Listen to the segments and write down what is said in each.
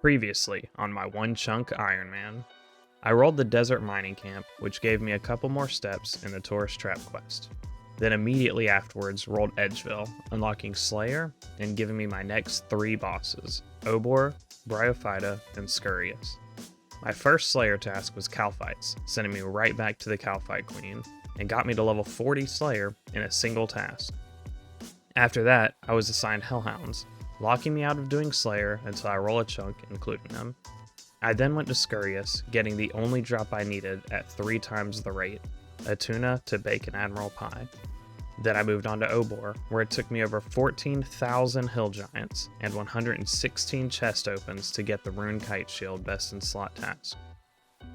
Previously on my one chunk Iron Man, I rolled the desert mining camp, which gave me a couple more steps in the tourist trap quest. Then immediately afterwards rolled Edgeville, unlocking Slayer and giving me my next 3 bosses, Obor, Bryophyta, and Scurious. My first Slayer task was Calphites, sending me right back to the Calphite Queen, and got me to level 40 Slayer in a single task. After that, I was assigned Hellhounds, locking me out of doing Slayer until I roll a chunk including them. I then went to Scurious, getting the only drop I needed at 3 times the rate, a tuna to bake an Admiral Pie. Then I moved on to Obor, where it took me over 14,000 Hill Giants and 116 chest opens to get the Rune Kite Shield best in slot task.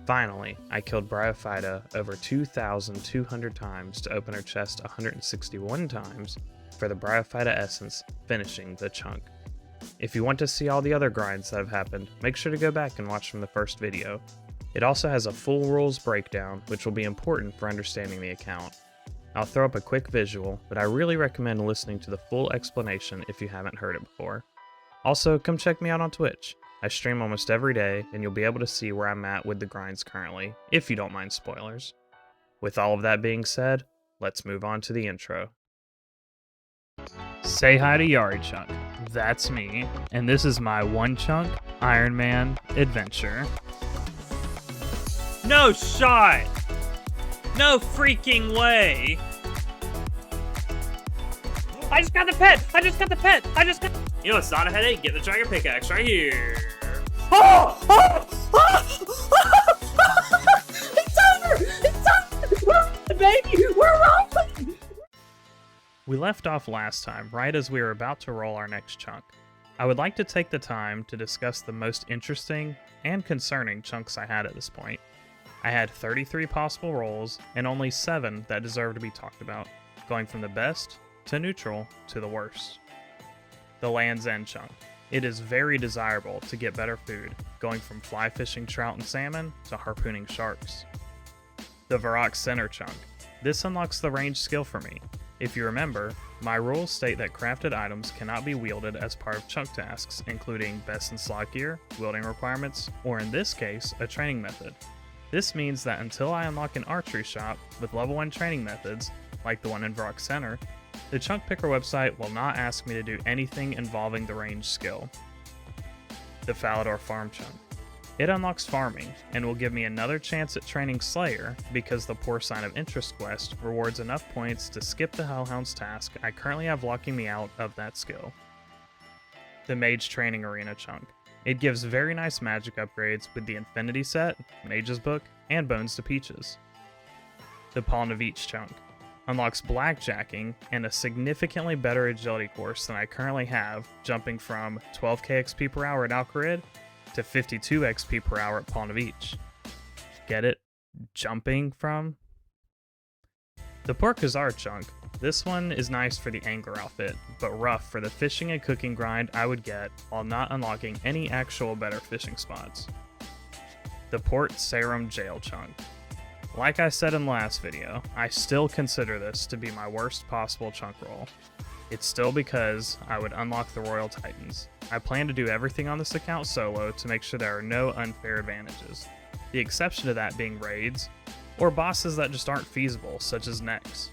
Finally, I killed Bryophyta over 2,200 times to open her chest 161 times for the Bryophyta Essence, finishing the chunk. If you want to see all the other grinds that have happened, make sure to go back and watch from the first video. It also has a full rules breakdown, which will be important for understanding the account. I'll throw up a quick visual, but I really recommend listening to the full explanation if you haven't heard it before. Also, come check me out on Twitch. I stream almost every day, and you'll be able to see where I'm at with the grinds currently, if you don't mind spoilers. With all of that being said, let's move on to the intro. Say hi to Yarichunk. That's me, and this is my one chunk Iron Man adventure. No shot! No freaking way! I just got the pet! You know, it's not a headache. Get the dragon pickaxe right here. Oh! It's over! Baby, we're rolling! We left off last time, right as we were about to roll our next chunk. I would like to take the time to discuss the most interesting and concerning chunks I had at this point. I had 33 possible rolls, and only 7 that deserve to be talked about, going from the best to neutral to the worst. The Land's End chunk. It is very desirable to get better food, going from fly fishing trout and salmon to harpooning sharks. The Varrock Center chunk. This unlocks the range skill for me. If you remember, my rules state that crafted items cannot be wielded as part of chunk tasks, including best in slot gear, wielding requirements, or in this case, a training method. This means that until I unlock an archery shop with level 1 training methods, like the one in Varrock Center, the Chunk Picker website will not ask me to do anything involving the range skill. The Falador Farm chunk. It unlocks farming, and will give me another chance at training Slayer because the Poor Sign of Interest quest rewards enough points to skip the Hellhounds task I currently have locking me out of that skill. The Mage Training Arena chunk. It gives very nice magic upgrades with the Infinity set, Mage's Book, and Bones to Peaches. The Pawn of Each chunk. Unlocks blackjacking and a significantly better agility course than I currently have, jumping from 12k XP per hour at Alcarid to 52 XP per hour at Pawn of Each. Get it? Jumping from? The Port Khazar chunk. This one is nice for the angler outfit, but rough for the fishing and cooking grind I would get while not unlocking any actual better fishing spots. The Port Sarim jail chunk. Like I said in the last video, I still consider this to be my worst possible chunk roll. It's still because I would unlock the Royal Titans. I plan to do everything on this account solo to make sure there are no unfair advantages, the exception to that being raids, or bosses that just aren't feasible, such as Nex.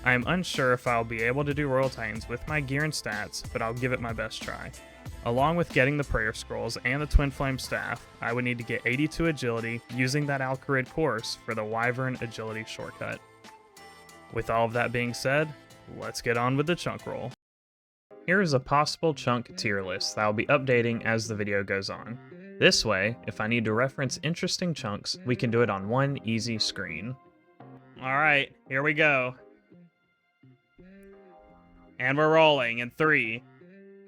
I am unsure if I'll be able to do Royal Titans with my gear and stats, but I'll give it my best try. Along with getting the Prayer Scrolls and the Twin Flame Staff, I would need to get 82 Agility using that Alcarid course for the Wyvern Agility shortcut. With all of that being said, let's get on with the chunk roll. Here is a possible chunk tier list that I'll be updating as the video goes on. This way, if I need to reference interesting chunks, we can do it on one easy screen. Alright, here we go. And we're rolling in 3,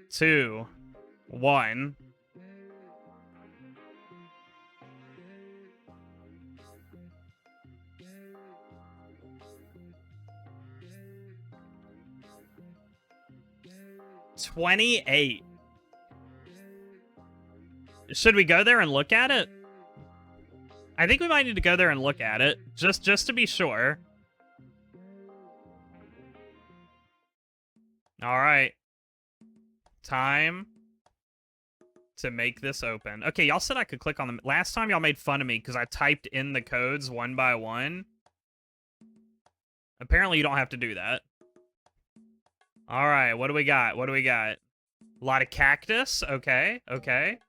2, 1. $28. Should we go there and look at it? I think we might need to go there and look at it, just to be sure. All right. Time to make this open. Okay, y'all said I could click on them. Last time y'all made fun of me because I typed in the codes one by one. Apparently you don't have to do that. All right, what do we got? What do we got? A lot of cactus. Okay, okay.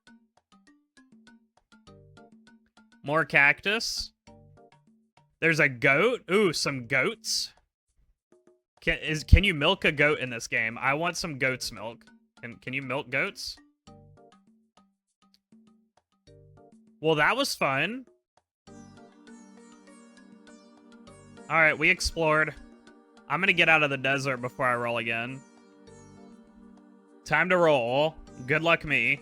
More cactus. There's a goat. Ooh, some goats. Can you milk a goat in this game? I want some goat's milk. Can you milk goats? Well, that was fun. All right, we explored. I'm gonna get out of the desert before I roll again. Time to roll. Good luck me.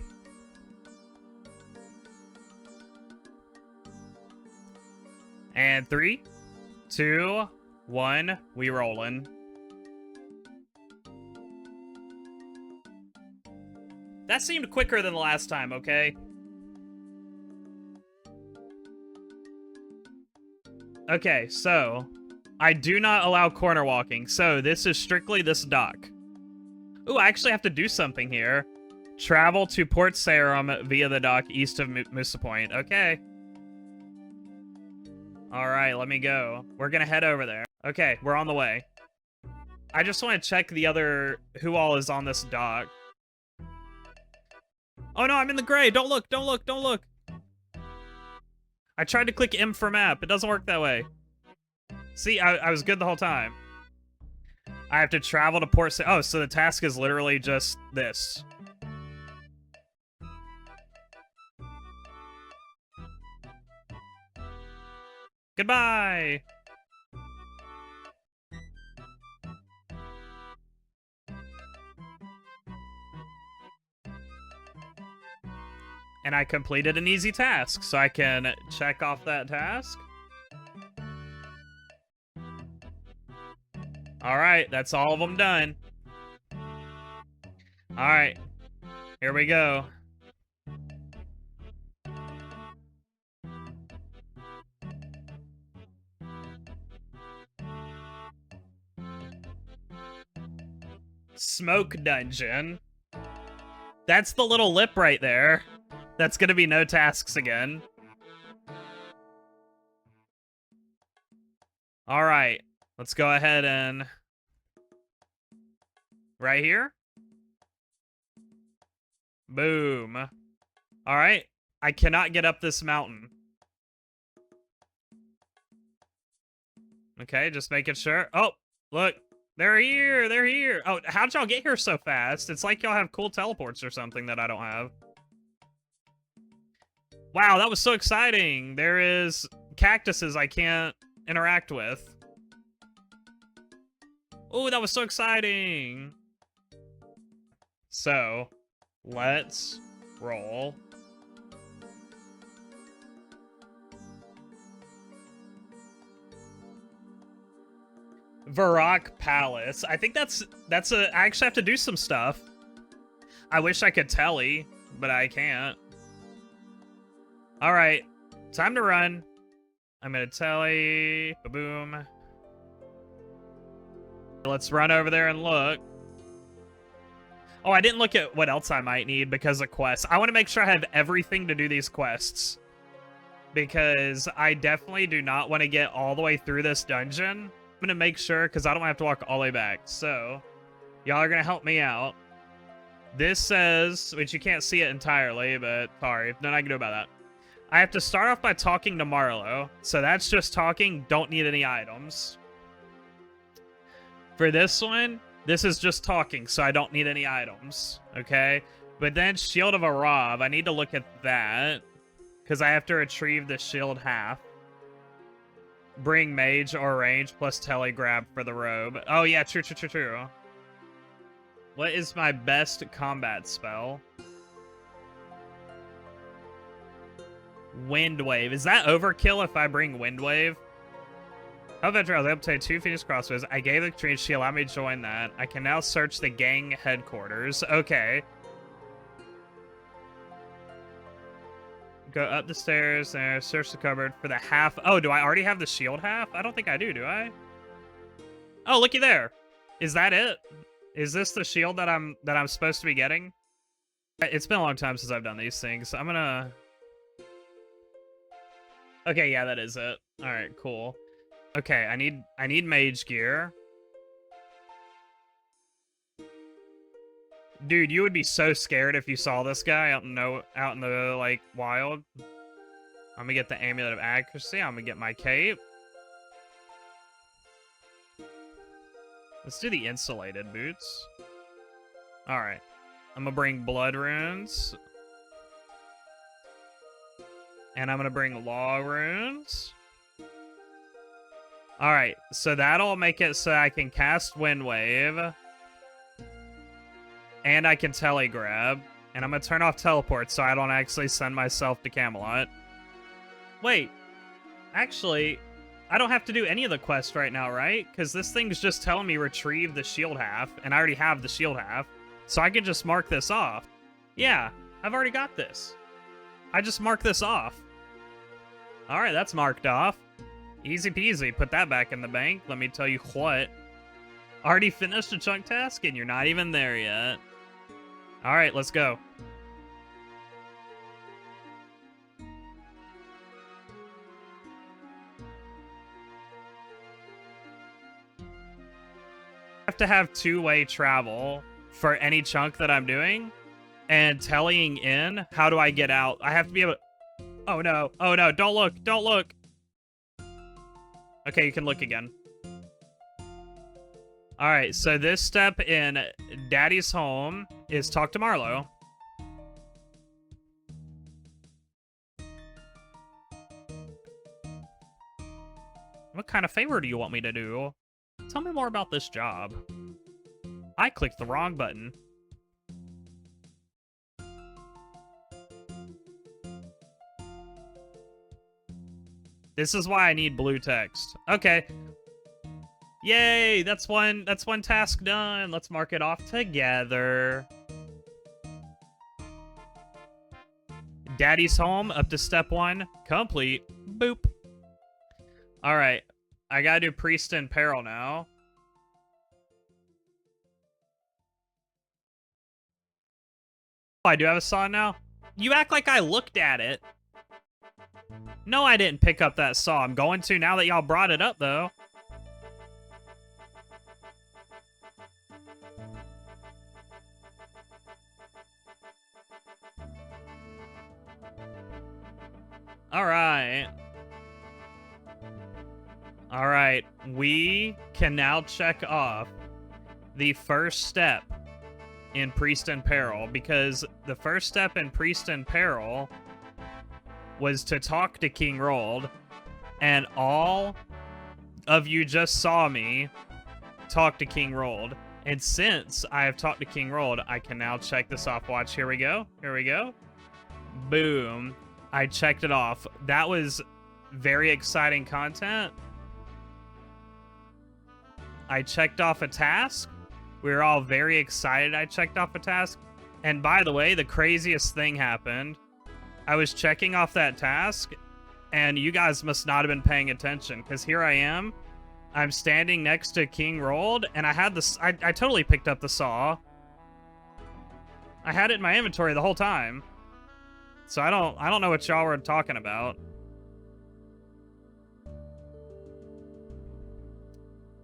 And 3, 2, 1, we rollin'. That seemed quicker than the last time, okay? Okay, so I do not allow corner walking, so this is strictly this dock. Ooh, I actually have to do something here. Travel to Port Sarim via the dock east of Musa Point. Okay. Alright, let me go. We're gonna head over there. Okay, we're on the way. I just want to check the other... who all is on this dock. Oh no, I'm in the gray! Don't look, don't look, don't look! I tried to click M for map. It doesn't work that way. See, I was good the whole time. I have to travel to Port... Oh, so the task is literally just this. Goodbye! And I completed an easy task, so I can check off that task. Alright, that's all of them done. Alright, here we go. Smoke dungeon. That's the little lip right there. That's gonna be no tasks again. Alright, let's go ahead and... right here? Boom. Alright, I cannot get up this mountain. Okay, just making sure. Oh, look. They're here, they're here. Oh, how'd y'all get here so fast? It's like y'all have cool teleports or something that I don't have. Wow, that was so exciting. There is cactuses I can't interact with. Oh, that was so exciting. So, let's roll. Varrock Palace. I think that's I actually have to do some stuff. I wish I could telly, but I can't. All right, time to run. I'm gonna telly. Ba-boom. Let's run over there and look. Oh, I didn't look at what else I might need because of quests. I want to make sure I have everything to do these quests, because I definitely do not want to get all the way through this dungeon. I'm gonna make sure, because I don't have to walk all the way back. So, y'all are gonna help me out. This says, which you can't see it entirely, but sorry, nothing I can do about that. I have to start off by talking to Marlowe. So that's just talking, don't need any items. For this one, this is just talking, so I don't need any items, okay? But then Shield of a Rob, I need to look at that, because I have to retrieve the shield half. Bring mage or range plus telegrab for the robe. Oh yeah, true. What is my best combat spell? Wind Wave. Is that overkill if I bring Wind Wave? How about I was able to take 2 Phoenix Crossbows. I gave the tree shield. Let me join that. I can now search the gang headquarters. Okay. Go up the stairs there. Search the cupboard for the half. Oh, do I already have the shield half? I don't think I do I? Oh, looky there. Is that it? Is this the shield that I'm supposed to be getting? It's been a long time since I've done these things. I'm gonna... Okay, yeah, that is it. Alright, cool. Okay, I need mage gear. Dude, you would be so scared if you saw this guy out in the like wild. I'm gonna get the amulet of accuracy. I'm gonna get my cape. Let's do the insulated boots. All right, I'm gonna bring blood runes, and I'm gonna bring law runes. All right, so that'll make it so I can cast Wind Wave. And I can telegrab. And I'm going to turn off teleport so I don't actually send myself to Camelot. Wait. Actually, I don't have to do any of the quests right now, right? Because this thing's just telling me retrieve the shield half. And I already have the shield half. So I can just mark this off. Yeah, I've already got this. I just marked this off. Alright, that's marked off. Easy peasy. Put that back in the bank. Let me tell you what. Already finished a chunk task and you're not even there yet. Alright, let's go. I have to have two-way travel for any chunk that I'm doing. And telling in, how do I get out? I have to be able to... Oh no, don't look, don't look. Okay, you can look again. Alright, so this step in Daddy's home is talk to Marlowe. What kind of favor do you want me to do? Tell me more about this job. I clicked the wrong button. This is why I need blue text. Okay. Yay, that's one task done. Let's mark it off together. Daddy's home, up to step 1, complete. Boop. All right, I gotta do priest in peril now. Oh, I do have a saw now? You act like I looked at it. No, I didn't pick up that saw. I'm going to now that y'all brought it up, though. Alright. Alright, we can now check off the first step in Priest in Peril, because the first step in Priest in Peril was to talk to King Rold, and all of you just saw me talk to King Rold. And since I have talked to King Rold, I can now check this off. Watch, here we go. Here we go. Boom. I checked it off. That was very exciting content. I checked off a task. We were all very excited I checked off a task. And by the way, the craziest thing happened. I was checking off that task, and you guys must not have been paying attention, because here I am. I'm standing next to King Rold, and I had this. I totally picked up the saw. I had it in my inventory the whole time. So I don't know what y'all were talking about.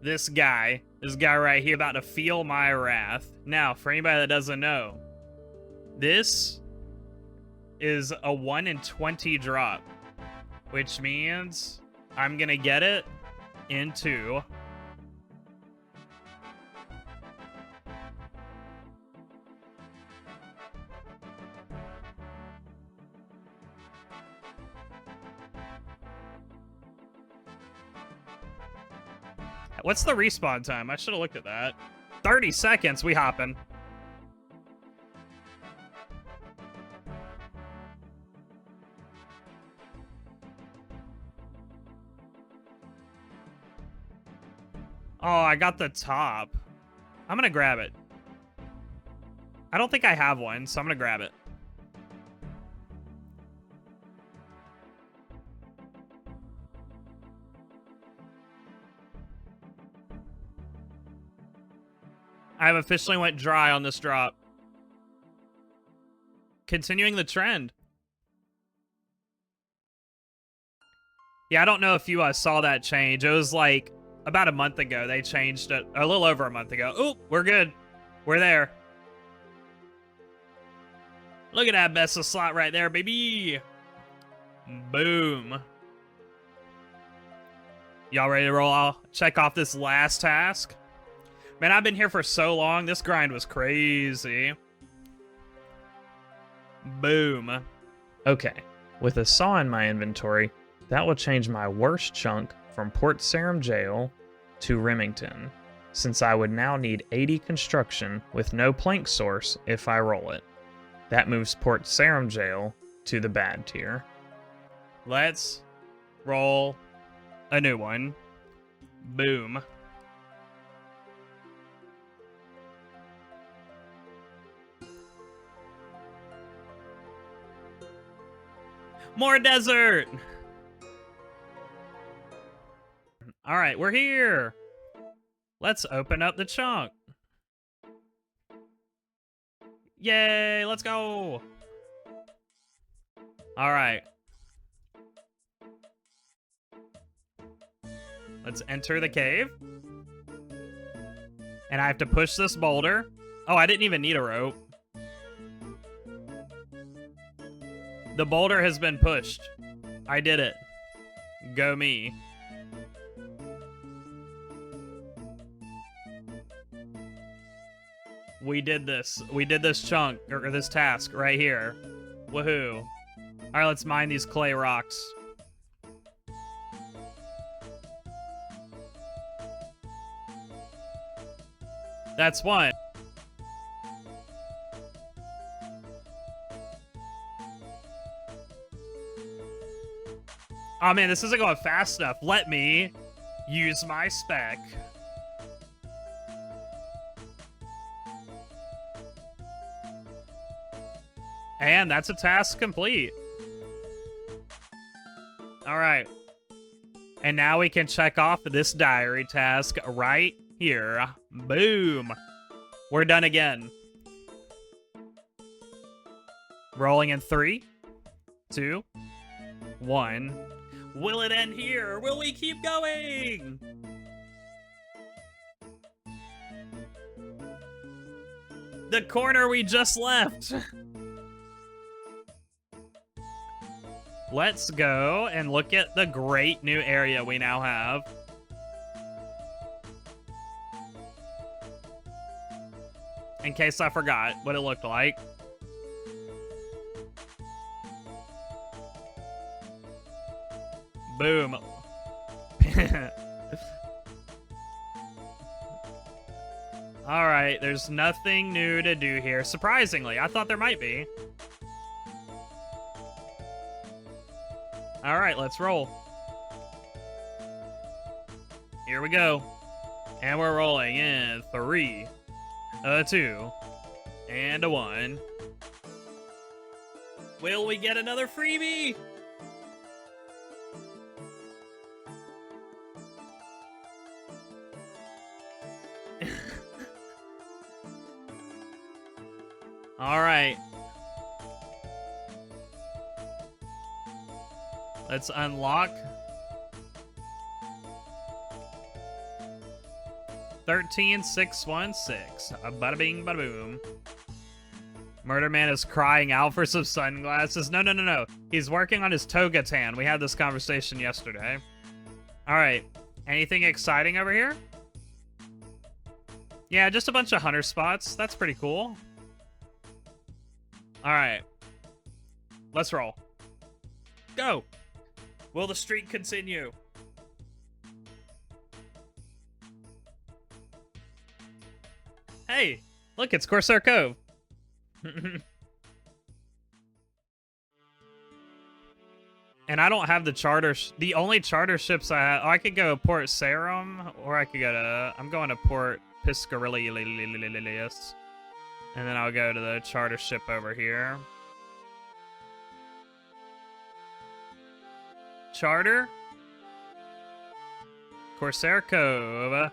This guy right here about to feel my wrath. Now, for anybody that doesn't know, this is a 1 in 20 drop, which means I'm gonna get it into what's the respawn time? I should have looked at that. 30 seconds, we hopping. Oh, I got the top. I'm gonna grab it. I don't think I have one, so I'm gonna grab it. I've officially went dry on this drop. continuing the trend. Yeah, I don't know if you saw that change. It was like about a month ago. They changed it. A little over a month ago. Oh, we're good. We're there. Look at that best of slot right there, baby. Boom. Y'all ready to roll? I'll check off this last task. Man, I've been here for so long. This grind was crazy. Boom. Okay. With a saw in my inventory, that will change my worst chunk from Port Sarim Jail to Rimmington, since I would now need 80 construction with no plank source if I roll it. That moves Port Sarim Jail to the bad tier. Let's roll a new one. Boom. More desert! Alright, we're here! Let's open up the chunk. Yay, let's go! Alright. Let's enter the cave. And I have to push this boulder. Oh, I didn't even need a rope. The boulder has been pushed. I did it. Go me. We did this. We did this chunk, or this task right here. Woohoo. Alright, let's mine these clay rocks. That's one. Oh man, this isn't going fast enough. Let me use my spec. And that's a task complete. All right. And now we can check off this diary task right here. Boom. We're done again. Rolling in 3, 2, 1. Will it end here? Will we keep going? The corner we just left. Let's go and look at the great new area we now have. In case I forgot what it looked like. Boom. Alright, there's nothing new to do here. Surprisingly, I thought there might be. Alright, let's roll. Here we go. And we're rolling in 3, 2, and a 1. Will we get another freebie? Alright. Let's unlock 13616. Bada bing, bada boom. Murder Man is crying out for some sunglasses. No. He's working on his toga tan. We had this conversation yesterday. Alright. Anything exciting over here? Yeah, just a bunch of hunter spots. That's pretty cool. Alright. Let's roll. Go! Will the streak continue? Hey! Look, it's Corsair Cove. And I don't have the charter. The only charter ships I have. Oh, I could go Port Sarim, or I could go to. I'm going to Port Piscarilius. And then I'll go to the charter ship over here. Charter? Corsair Cove.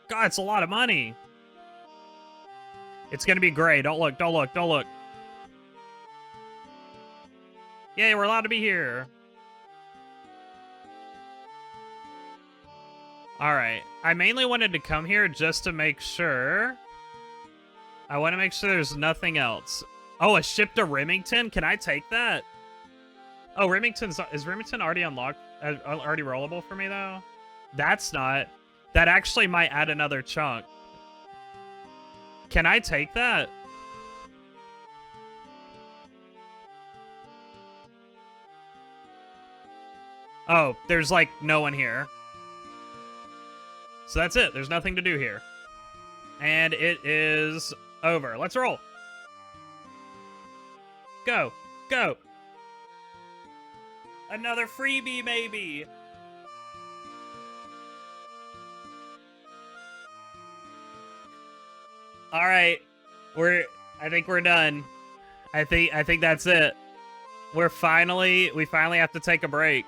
God, it's a lot of money. It's gonna be gray. Don't look. Yay, we're allowed to be here. Alright. I mainly wanted to come here just to make sure. I want to make sure there's nothing else. Oh, a ship to Rimmington? Can I take that? Oh, is Rimmington already unlocked? Already rollable for me, though? That's not. That actually might add another chunk. Can I take that? Oh, there's like no one here. So that's it. There's nothing to do here. And it is over. Let's roll. Go. Go. Another freebie, maybe. All right. I think we're done. I think that's it. We finally have to take a break.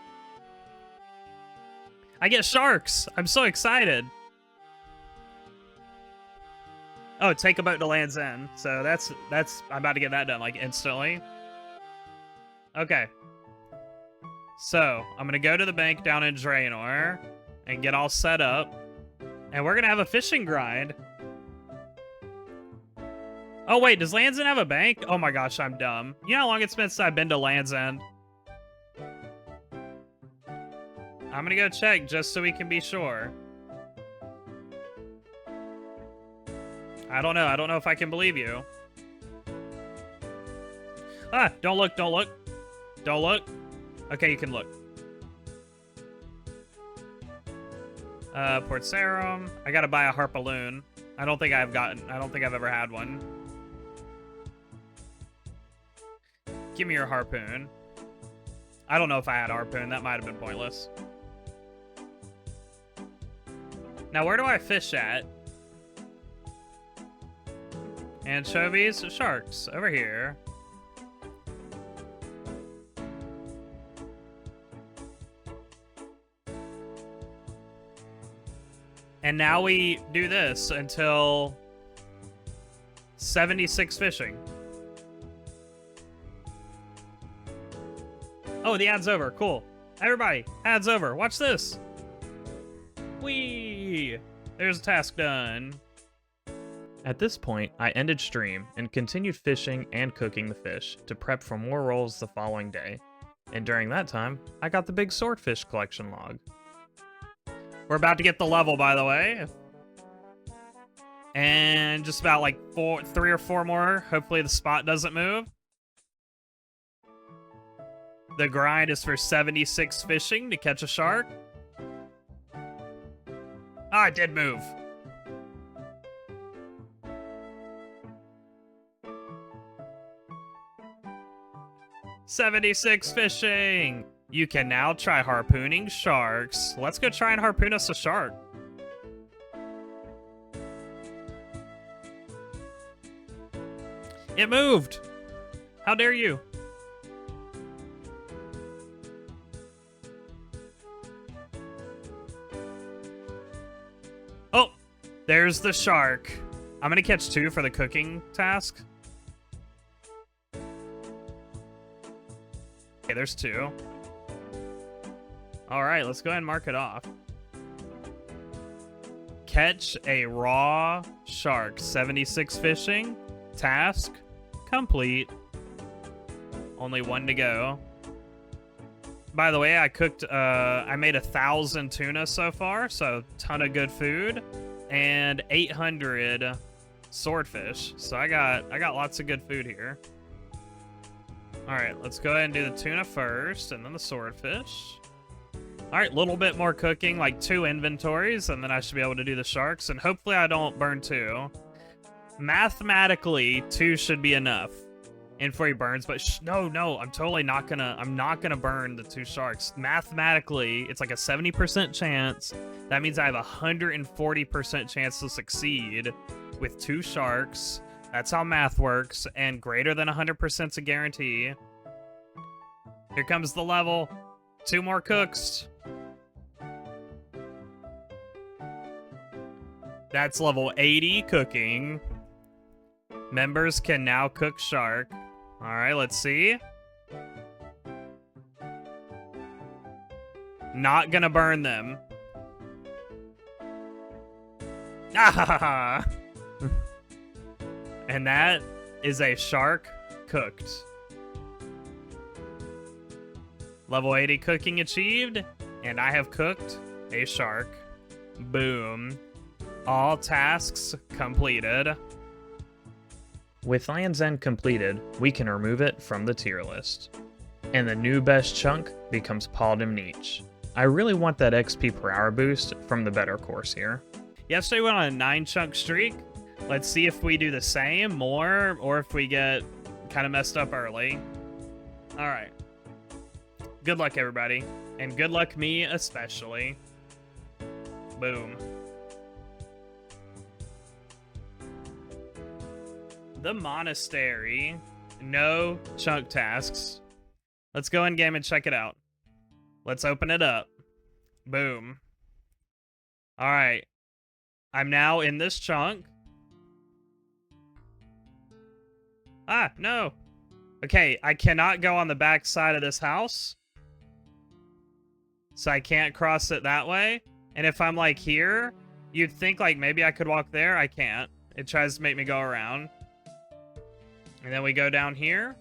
I get sharks. I'm so excited. Oh, take a boat to Land's End. So that's I'm about to get that done like instantly. Okay. So, I'm going to go to the bank down in Draenor and get all set up. And we're going to have a fishing grind. Oh, wait, does Land's End have a bank? Oh my gosh, I'm dumb. You know how long it's been since I've been to Land's End? I'm going to go check just so we can be sure. I don't know. I don't know if I can believe you. Ah, don't look, don't look. Don't look. Okay, you can look. Port Sarim. I gotta buy a harpaloon. I don't think I've ever had one. Give me your harpoon. I don't know if I had a harpoon. That might have been pointless. Now, where do I fish at? Anchovies? Sharks. Over here. And now we do this until 76 fishing. Oh, the ad's over. Cool. Everybody, ad's over. Watch this. Whee! There's a task done. At this point, I ended stream and continued fishing and cooking the fish to prep for more rolls the following day. And during that time, I got the big swordfish collection log. We're about to get the level, by the way. And just about like 3 or 4 more. Hopefully the spot doesn't move. The grind is for 76 fishing to catch a shark. Ah, it did move. "76 fishing! You can now try harpooning sharks." Let's go try and harpoon us a shark. It moved! How dare you? Oh! There's the shark. I'm gonna catch 2 for the cooking task. Okay, there's 2. Alright, let's go ahead and mark it off. Catch a raw shark. 76 fishing. Task complete. Only 1 to go. By the way, I cooked, I made 1,000 tuna so far, so ton of good food. And 800 swordfish. So I got lots of good food here. Alright, let's go ahead and do the tuna first, and then the swordfish. Alright, a little bit more cooking, like 2 inventories, and then I should be able to do the sharks, and hopefully I don't burn 2. Mathematically, 2 should be enough. And 4 burns, but no, I'm totally not gonna burn the 2 sharks. Mathematically, it's like a 70% chance. That means I have a 140% chance to succeed with 2 sharks. That's how math works, and greater than 100%'s a guarantee. Here comes the level. 2 more cooks. That's level 80 cooking. Members can now cook shark. Alright, let's see. Not gonna burn them. Ah! And that is a shark cooked. Level 80 cooking achieved, and I have cooked a shark. Boom. All tasks completed. With Land's End completed, we can remove it from the tier list. And the new best chunk becomes Paladin Niche. I really want that XP per hour boost from the better Corsair. Yesterday we went on a 9-chunk streak. Let's see if we do the same, more, or if we get kind of messed up early. Alright. Good luck, everybody. And good luck me, especially. Boom. The monastery. No chunk tasks. Let's go in game and check it out. Let's open it up. Boom. Alright. I'm now in this chunk. Ah, no. Okay, I cannot go on the back side of this house. So I can't cross it that way. And if I'm like here, you'd think like maybe I could walk there. I can't. It tries to make me go around. And then we go down here.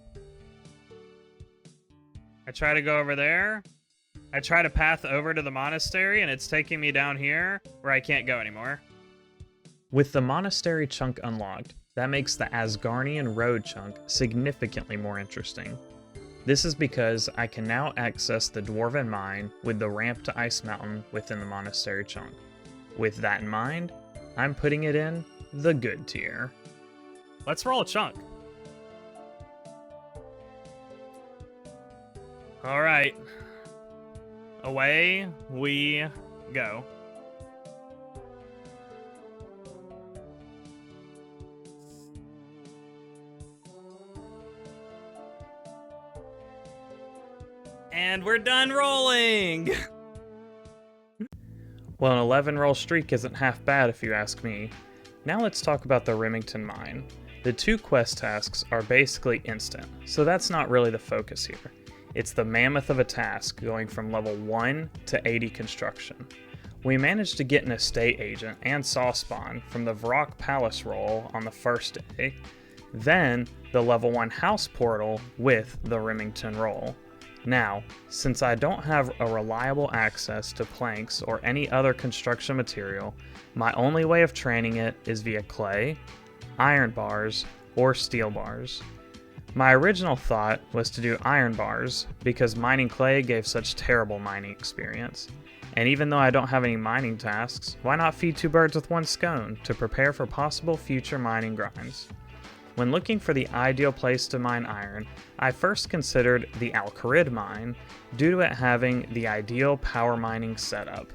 I try to go over there. I try to path over to the monastery, and it's taking me down here where I can't go anymore. With the monastery chunk unlocked, that makes the Asgarnian road chunk significantly more interesting. This is because I can now access the Dwarven Mine with the ramp to Ice Mountain within the monastery chunk. With that in mind, I'm putting it in the good tier. Let's roll a chunk. Alright. Away we go. And we're done rolling! Well, an 11 roll streak isn't half bad if you ask me. Now let's talk about the Rimmington mine. The 2 quest tasks are basically instant, so that's not really the focus here. It's the mammoth of a task going from level 1 to 80 construction. We managed to get an estate agent and saw spawn from the Varrock Palace roll on the first day, then the level 1 house portal with the Rimmington roll. Now, since I don't have a reliable access to planks or any other construction material, my only way of training it is via clay, iron bars, or steel bars. My original thought was to do iron bars because mining clay gave such terrible mining experience. And even though I don't have any mining tasks, why not feed 2 birds with 1 scone to prepare for possible future mining grinds? When looking for the ideal place to mine iron, I first considered the Alcarid mine due to it having the ideal power mining setup.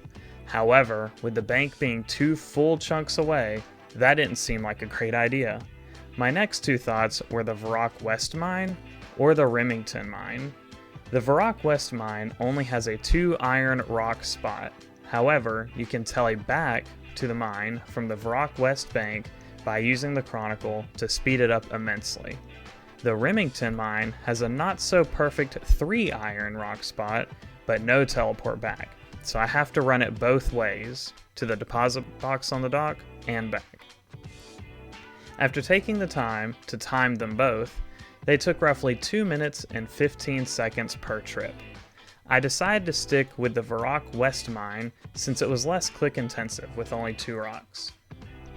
However, with the bank being 2 full chunks away, that didn't seem like a great idea. My next 2 thoughts were the Varrock West mine or the Rimmington mine. The Varrock West mine only has a 2 iron rock spot. However, you can tele back to the mine from the Varrock West bank by using the Chronicle to speed it up immensely. The Rimmington mine has a not so perfect 3 iron rock spot, but no teleport back, so I have to run it both ways, to the deposit box on the dock and back. After taking the time to time them both, they took roughly 2 minutes and 15 seconds per trip. I decided to stick with the Varrock West mine since it was less click intensive with only 2 rocks.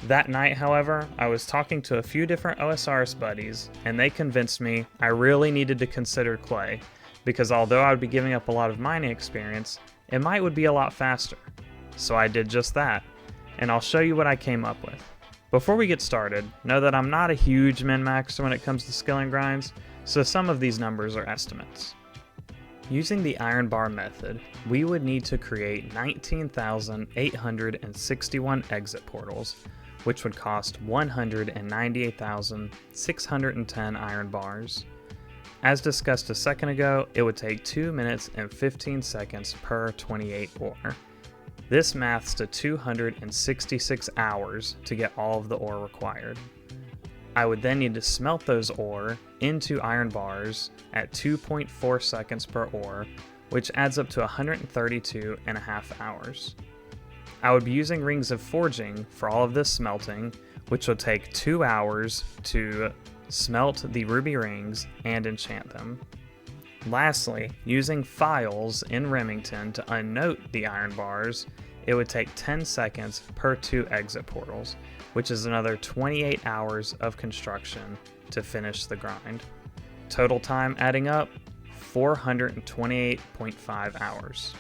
That night, however, I was talking to a few different OSRS buddies, and they convinced me I really needed to consider clay, because although I would be giving up a lot of mining experience, it would be a lot faster. So I did just that, and I'll show you what I came up with. Before we get started, know that I'm not a huge min-maxer when it comes to skilling grinds, so some of these numbers are estimates. Using the iron bar method, we would need to create 19,861 exit portals, which would cost 198,610 iron bars. As discussed a second ago, it would take 2 minutes and 15 seconds per 28 ore. This maths to 266 hours to get all of the ore required. I would then need to smelt those ore into iron bars at 2.4 seconds per ore, which adds up to 132.5 hours. I would be using rings of forging for all of this smelting, which will take 2 hours to smelt the ruby rings and enchant them. Lastly, using files in Rimmington to unnote the iron bars, it would take 10 seconds per 2 exit portals, which is another 28 hours of construction to finish the grind. Total time adding up, 428.5 hours.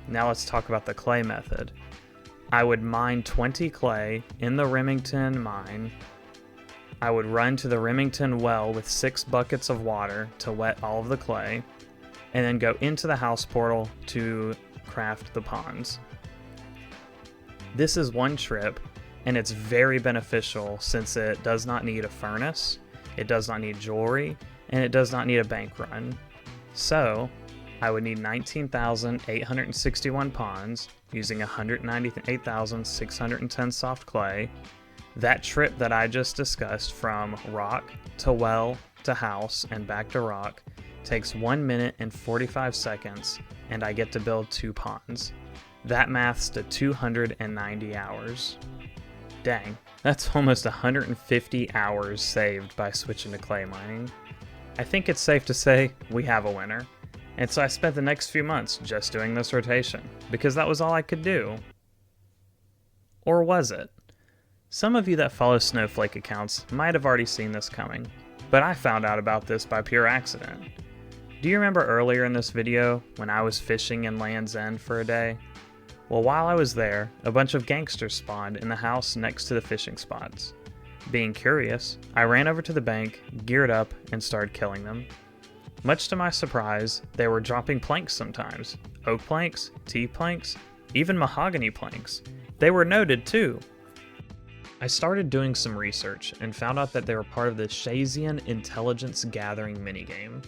Now let's talk about the clay method. I would mine 20 clay in the Rimmington mine. I would run to the Rimmington well with 6 buckets of water to wet all of the clay, and then go into the house portal to craft the ponds. This is one trip, and it's very beneficial since it does not need a furnace, it does not need jewelry, and it does not need a bank run. So, I would need 19,861 ponds using 198,610 soft clay. That trip that I just discussed from rock to well to house and back to rock takes 1 minute and 45 seconds, and I get to build 2 ponds. That maths to 290 hours. Dang, that's almost 150 hours saved by switching to clay mining. I think it's safe to say we have a winner. And so I spent the next few months just doing this rotation, because that was all I could do. Or was it? Some of you that follow Snowflake accounts might have already seen this coming, but I found out about this by pure accident. Do you remember earlier in this video when I was fishing in Land's End for a day? Well, while I was there, a bunch of gangsters spawned in the house next to the fishing spots. Being curious, I ran over to the bank, geared up, and started killing them. Much to my surprise, they were dropping planks sometimes. Oak planks, teak planks, even mahogany planks. They were noted too. I started doing some research and found out that they were part of the Shazian intelligence gathering minigame.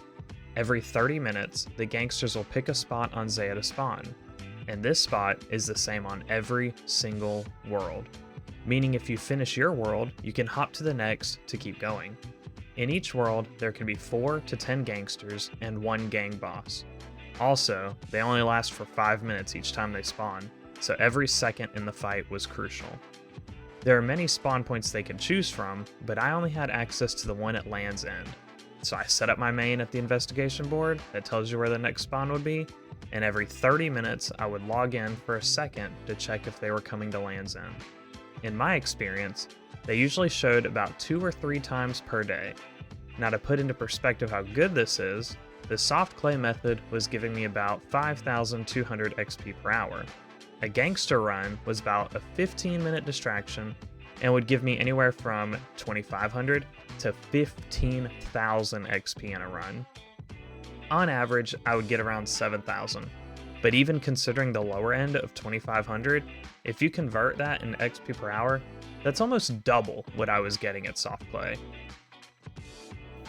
Every 30 minutes, the gangsters will pick a spot on Zaya to spawn, and this spot is the same on every single world. Meaning if you finish your world, you can hop to the next to keep going. In each world, there can be 4 to 10 gangsters and 1 gang boss. Also, they only last for 5 minutes each time they spawn, so every second in the fight was crucial. There are many spawn points they can choose from, but I only had access to the one at Land's End. So I set up my main at the investigation board that tells you where the next spawn would be, and every 30 minutes I would log in for a second to check if they were coming to Land's End. In my experience, they usually showed about 2 or 3 times per day. Now to put into perspective how good this is, the soft clay method was giving me about 5,200 XP per hour. A gangster run was about a 15-minute distraction and would give me anywhere from 2,500 to 15,000 XP in a run. On average, I would get around 7,000, but even considering the lower end of 2,500, if you convert that into XP per hour, that's almost double what I was getting at soft clay.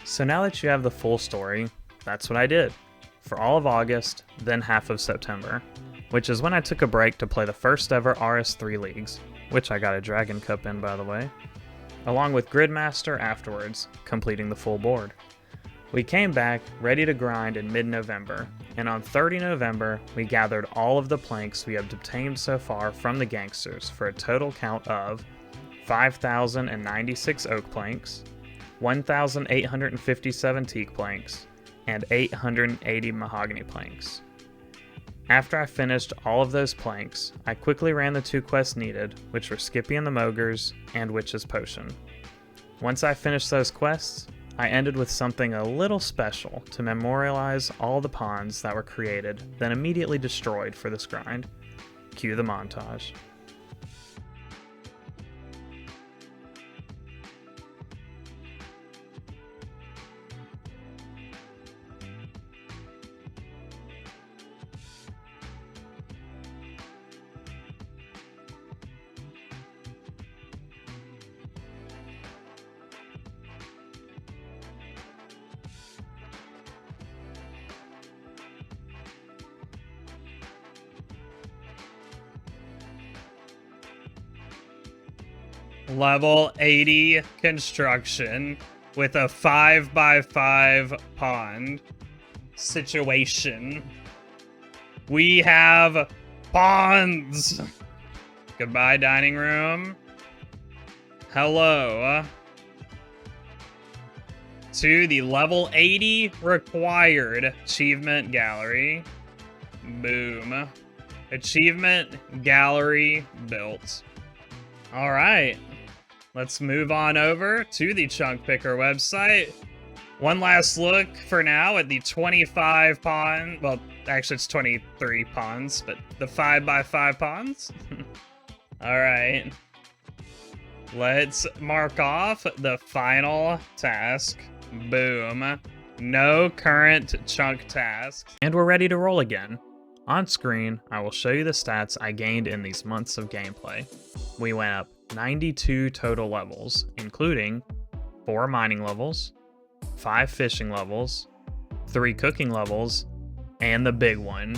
So now that you have the full story, that's what I did for all of August, then half of September, which is when I took a break to play the first ever RS3 leagues, which I got a Dragon Cup in, by the way, along with Gridmaster afterwards, completing the full board. We came back ready to grind in mid-November, and on 30 November, we gathered all of the planks we had obtained so far from the gangsters for a total count of 5,096 oak planks, 1,857 teak planks, and 880 mahogany planks. After I finished all of those planks, I quickly ran the 2 quests needed, which were Skippy and the Mogres and Witch's Potion. Once I finished those quests, I ended with something a little special to memorialize all the ponds that were created, then immediately destroyed for this grind. Cue the montage. Level 80 construction with a 5x5 pond situation. We have ponds. Goodbye, dining room. Hello. To the level 80 required achievement gallery. Boom. Achievement gallery built. All right. Let's move on over to the Chunk Picker website. One last look for now at the 25 pond. Well, actually it's 23 ponds, but the 5x5 ponds. All right. Let's mark off the final task. Boom. No current chunk tasks. And we're ready to roll again. On screen, I will show you the stats I gained in these months of gameplay. We went up 92 total levels, including 4 mining levels, 5 fishing levels, 3 cooking levels, and the big one,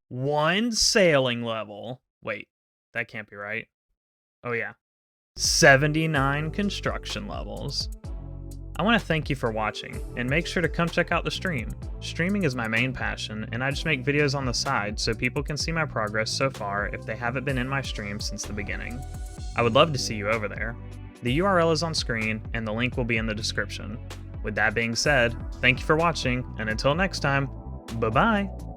1 sailing level. Wait, that can't be right. Oh yeah, 79 construction levels. I want to thank you for watching, and make sure to come check out the stream. Streaming is my main passion, and I just make videos on the side so people can see my progress so far if they haven't been in my stream since the beginning. I would love to see you over there. The URL is on screen, and the link will be in the description. With that being said, thank you for watching, and until next time, bye-bye!